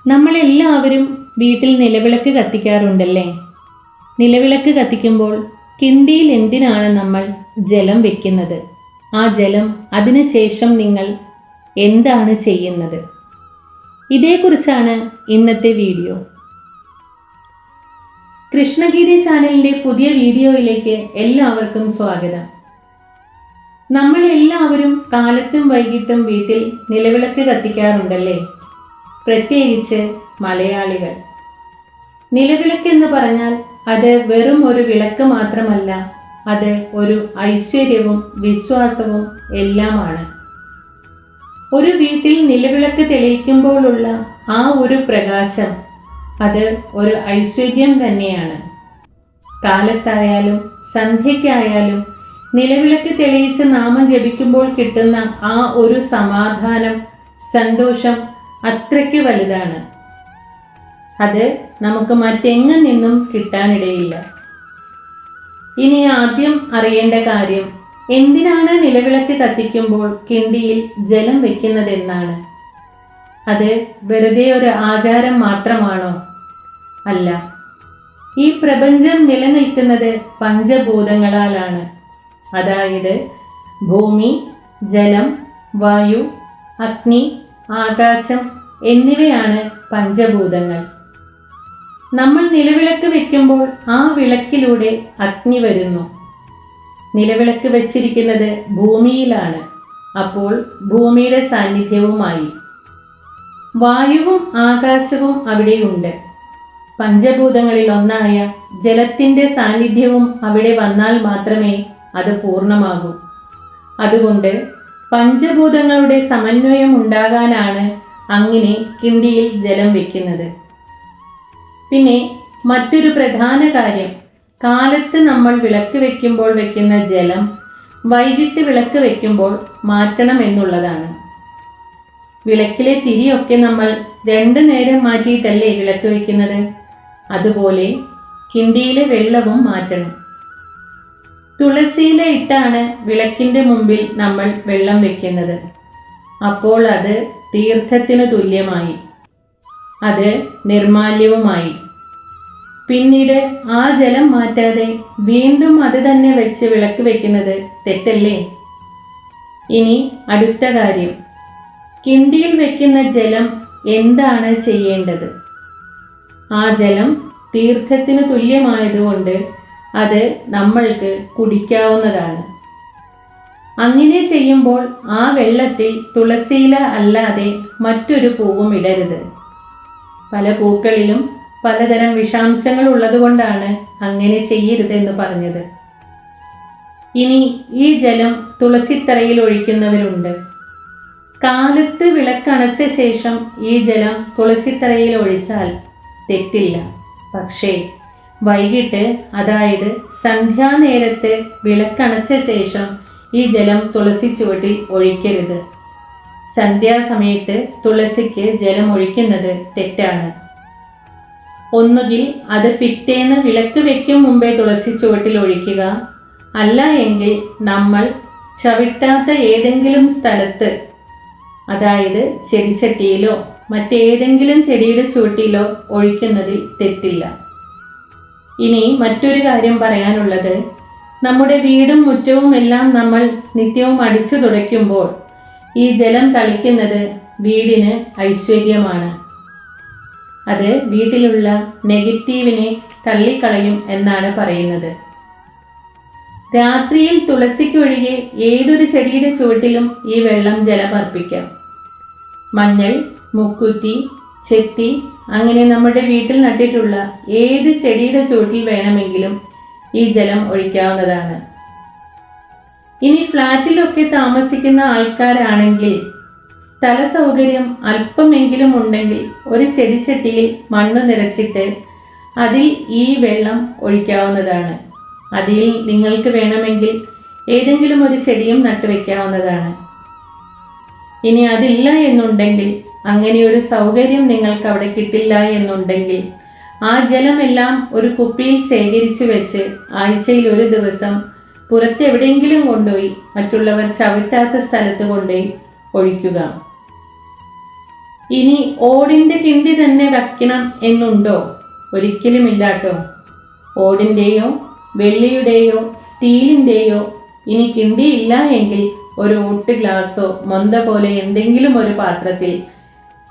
നമ്മളെല്ലാവരും വീട്ടിൽ നിലവിളക്ക് കത്തിക്കാറുണ്ടല്ലേ? നിലവിളക്ക് കത്തിക്കുമ്പോൾ കിണ്ടിയിൽ എന്തിനാണ് നമ്മൾ ജലം വെക്കുന്നത്? ആ ജലം അതിനുശേഷം നിങ്ങൾ എന്താണ് ചെയ്യുന്നത്? ഇതേക്കുറിച്ചാണ് ഇന്നത്തെ വീഡിയോ. കൃഷ്ണഗീതി ചാനലിൻ്റെ പുതിയ വീഡിയോയിലേക്ക് എല്ലാവർക്കും സ്വാഗതം. നമ്മൾ എല്ലാവരും കാലത്തും വൈകിട്ടും വീട്ടിൽ നിലവിളക്ക് കത്തിക്കാറുണ്ടല്ലേ? പ്രത്യേകിച്ച് മലയാളികൾ. നിലവിളക്ക് എന്ന് പറഞ്ഞാൽ അത് വെറും ഒരു വിളക്ക് മാത്രമല്ല, അത് ഒരു ഐശ്വര്യവും വിശ്വാസവും എല്ലാമാണ്. ഒരു വീട്ടിൽ നിലവിളക്ക് തെളിയിക്കുമ്പോഴുള്ള ആ ഒരു പ്രകാശം, അത് ഒരു ഐശ്വര്യം തന്നെയാണ്. കാലത്തായാലും സന്ധ്യയ്ക്കായാലും നിലവിളക്ക് തെളിയിച്ച് നാമം ജപിക്കുമ്പോൾ കിട്ടുന്ന ആ ഒരു സമാധാനം, സന്തോഷം അത്രയ്ക്ക് വലുതാണ്. അത് നമുക്ക് മറ്റെങ്ങും നിന്നും കിട്ടാനിടയില്ല. ഇനി ആദ്യം അറിയേണ്ട കാര്യം, എന്തിനാണ് നിലവിളക്ക് കത്തിക്കുമ്പോൾ കിണ്ടിയിൽ ജലം വെക്കുന്നതെന്നാണ്. അത് വെറുതെ ഒരു ആചാരം മാത്രമാണോ? അല്ല. ഈ പ്രപഞ്ചം നിലനിൽക്കുന്നത് പഞ്ചഭൂതങ്ങളാലാണ്. അതായത് ഭൂമി, ജലം, വായു, അഗ്നി, ആകാശം എന്നിവയാണ് പഞ്ചഭൂതങ്ങൾ. നമ്മൾ നിലവിളക്ക് വെക്കുമ്പോൾ ആ വിളക്കിലൂടെ അഗ്നി വരുന്നു. നിലവിളക്ക് വെച്ചിരിക്കുന്നത് ഭൂമിയിലാണ്. അപ്പോൾ ഭൂമിയുടെ സാന്നിധ്യവുമായി. വായുവും ആകാശവും അവിടെയുണ്ട്. പഞ്ചഭൂതങ്ങളിൽ ഒന്നായ ജലത്തിൻ്റെ സാന്നിധ്യവും അവിടെ വന്നാൽ മാത്രമേ അത് പൂർണ്ണമാകൂ. അതുകൊണ്ട് പഞ്ചഭൂതങ്ങളുടെ സമന്വയം ഉണ്ടാകാനാണ് അങ്ങനെ കിണ്ടിയിൽ ജലം വെക്കുന്നത്. പിന്നെ മറ്റൊരു പ്രധാന കാര്യം, കാലത്ത് നമ്മൾ വിളക്ക് വെക്കുമ്പോൾ വെക്കുന്ന ജലം വൈകിട്ട് വിളക്ക് വെക്കുമ്പോൾ മാറ്റണം എന്നുള്ളതാണ്. വിളക്കിലെ തിരിയൊക്കെ നമ്മൾ 2 നേരം മാറ്റിയിട്ടല്ലേ വിളക്ക് വെക്കുന്നത്? അതുപോലെ കിണ്ടിയിലെ വെള്ളവും മാറ്റണം. തുളസിയില ഇട്ടാണ് വിളക്കിൻ്റെ മുമ്പിൽ നമ്മൾ വെള്ളം വെക്കുന്നത്. അപ്പോൾ അത് തീർത്ഥത്തിന് തുല്യമായി, അത് നിർമാല്യവുമായി. പിന്നീട് ആ ജലം മാറ്റാതെ വീണ്ടും അത് തന്നെ വെച്ച് വിളക്ക് വെക്കുന്നത് തെറ്റല്ലേ? ഇനി അടുത്ത കാര്യം, കിണ്ടിയിൽ വെക്കുന്ന ജലം എന്താണ് ചെയ്യേണ്ടത്? ആ ജലം തീർത്ഥത്തിന് തുല്യമായതുകൊണ്ട് അത് നമ്മൾക്ക് കുടിക്കാവുന്നതാണ്. അങ്ങനെ ചെയ്യുമ്പോൾ ആ വെള്ളത്തിൽ തുളസിയില അല്ലാതെ മറ്റൊരു പൂവും ഇടരുത്. പല പൂക്കളിലും പലതരം വിഷാംശങ്ങൾ ഉള്ളതുകൊണ്ടാണ് അങ്ങനെ ചെയ്യരുതെന്ന് പറഞ്ഞത്. ഇനി ഈ ജലം തുളസിത്തറയിൽ ഒഴിക്കുന്നവരുണ്ട്. കാലത്ത് വിളക്കണച്ച ശേഷം ഈ ജലം തുളസിത്തറയിൽ ഒഴിച്ചാൽ തെറ്റില്ല. പക്ഷേ വൈകിട്ട്, അതായത് സന്ധ്യാനേരത്ത് വിളക്കണച്ച ശേഷം ഈ ജലം തുളസി ചുവട്ടിൽ ഒഴിക്കരുത്. സന്ധ്യാസമയത്ത് തുളസിക്ക് ജലം ഒഴിക്കുന്നത് തെറ്റാണ്. ഒന്നുകിൽ അത് പിറ്റേന്ന് വിളക്ക് വെക്കും മുമ്പേ തുളസി ചുവട്ടിൽ ഒഴിക്കുക, അല്ല എങ്കിൽ നമ്മൾ ചവിട്ടാത്ത ഏതെങ്കിലും സ്ഥലത്ത്, അതായത് ചെടിച്ചട്ടിയിലോ മറ്റേതെങ്കിലും ചെടിയുടെ ചുവട്ടിലോ ഒഴിക്കുന്നതിൽ തെറ്റില്ല. ഇനി മറ്റൊരു കാര്യം പറയാനുള്ളത്, നമ്മുടെ വീടും മുറ്റവും എല്ലാം നമ്മൾ നിത്യവും അടിച്ചു തുടയ്ക്കുമ്പോൾ ഈ ജലം തളിക്കുന്നത് വീടിന് ഐശ്വര്യമാണ്. അത് വീട്ടിലുള്ള നെഗറ്റീവിനെ തള്ളിക്കളയും എന്നാണ് പറയുന്നത്. രാത്രിയിൽ തുളസിക്കൊഴികെ ഏതൊരു ചെടിയുടെ ചുവട്ടിലും ഈ വെള്ളം ജലമർപ്പിക്കാം. മഞ്ഞൾ, മുക്കുറ്റി, ചെത്തി, അങ്ങനെ നമ്മുടെ വീട്ടിൽ നട്ടിട്ടുള്ള ഏത് ചെടിയുടെ ചുവട്ടിൽ വേണമെങ്കിലും ഈ ജലം ഒഴിക്കാവുന്നതാണ്. ഇനി ഫ്ലാറ്റിലൊക്കെ താമസിക്കുന്ന ആൾക്കാരാണെങ്കിൽ സ്ഥല സൗകര്യം അല്പമെങ്കിലും ഉണ്ടെങ്കിൽ ഒരു ചെടിച്ചട്ടിയിൽ മണ്ണ് നിറച്ചിട്ട് അതിൽ ഈ വെള്ളം ഒഴിക്കാവുന്നതാണ്. അതിൽ നിങ്ങൾക്ക് വേണമെങ്കിൽ ഏതെങ്കിലും ഒരു ചെടിയും നട്ടുവെക്കാവുന്നതാണ്. ഇനി അതില്ല എന്നുണ്ടെങ്കിൽ, അങ്ങനെ ഒരു സൗകര്യം നിങ്ങൾക്ക് അവിടെ കിട്ടില്ല എന്നുണ്ടെങ്കിൽ, ആ ജലമെല്ലാം ഒരു കുപ്പിയിൽ ശേഖരിച്ചു വെച്ച് ആഴ്ചയിൽ ഒരു ദിവസം പുറത്തെവിടെയെങ്കിലും കൊണ്ടുപോയി മറ്റുള്ളവർ ചവിട്ടാത്ത സ്ഥലത്ത് കൊണ്ടുപോയി ഒഴിക്കുക. ഇനി ഓടിൻ്റെ കിണ്ടി തന്നെ വയ്ക്കണം എന്നുണ്ടോ? ഒരിക്കലുമില്ലാട്ടോ. ഓടിൻ്റെയോ വെള്ളിയുടെയോ സ്റ്റീലിൻ്റെയോ ഇനി കിണ്ടിയില്ല എങ്കിൽ ഒരു ഓട്ട് ഗ്ലാസ്സോ മൊന്ത പോലെ എന്തെങ്കിലും ഒരു പാത്രത്തിൽ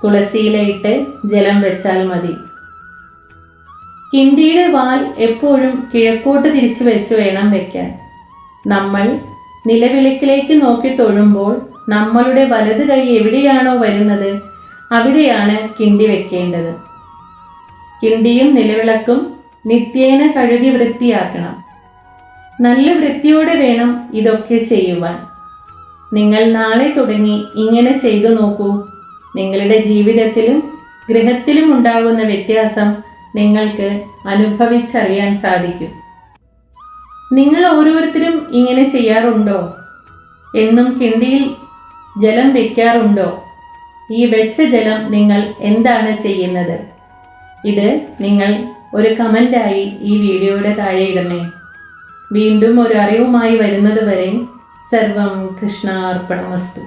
തുളസിയിലയിട്ട് ജലം വെച്ചാൽ മതി. കിണ്ടിയുടെ വാൽ എപ്പോഴും കിഴക്കോട്ട് തിരിച്ചു വെച്ച് വേണം വെക്കാൻ. നമ്മൾ നിലവിളക്കിലേക്ക് നോക്കി തൊഴുമ്പോൾ നമ്മളുടെ വലത് കൈ എവിടെയാണോ വരുന്നത് അവിടെയാണ് കിണ്ടി വെക്കേണ്ടത്. കിണ്ടിയും നിലവിളക്കും നിത്യേന കഴുകി വൃത്തിയാക്കണം. നല്ല വൃത്തിയോടെ വേണം ഇതൊക്കെ ചെയ്യുവാൻ. നിങ്ങൾ നാളെ തുടങ്ങി ഇങ്ങനെ ചെയ്തു നോക്കൂ. നിങ്ങളുടെ ജീവിതത്തിലും ഗൃഹത്തിലും ഉണ്ടാകുന്ന വ്യത്യാസം നിങ്ങൾക്ക് അനുഭവിച്ചറിയാൻ സാധിക്കും. നിങ്ങൾ ഓരോരുത്തരും ഇങ്ങനെ ചെയ്യാറുണ്ടോ? എന്നും കിണ്ടിയിൽ ജലം വെക്കാറുണ്ടോ? ഈ വെച്ച ജലം നിങ്ങൾ എന്താണ് ചെയ്യുന്നത്? ഇത് നിങ്ങൾ ഒരു കമൻ്റായി ഈ വീഡിയോയുടെ താഴെ ഇടണേ. വീണ്ടും ഒരു അറിവുമായി വരുന്നത് വരെ സർവം കൃഷ്ണാർപ്പണമസ്തു.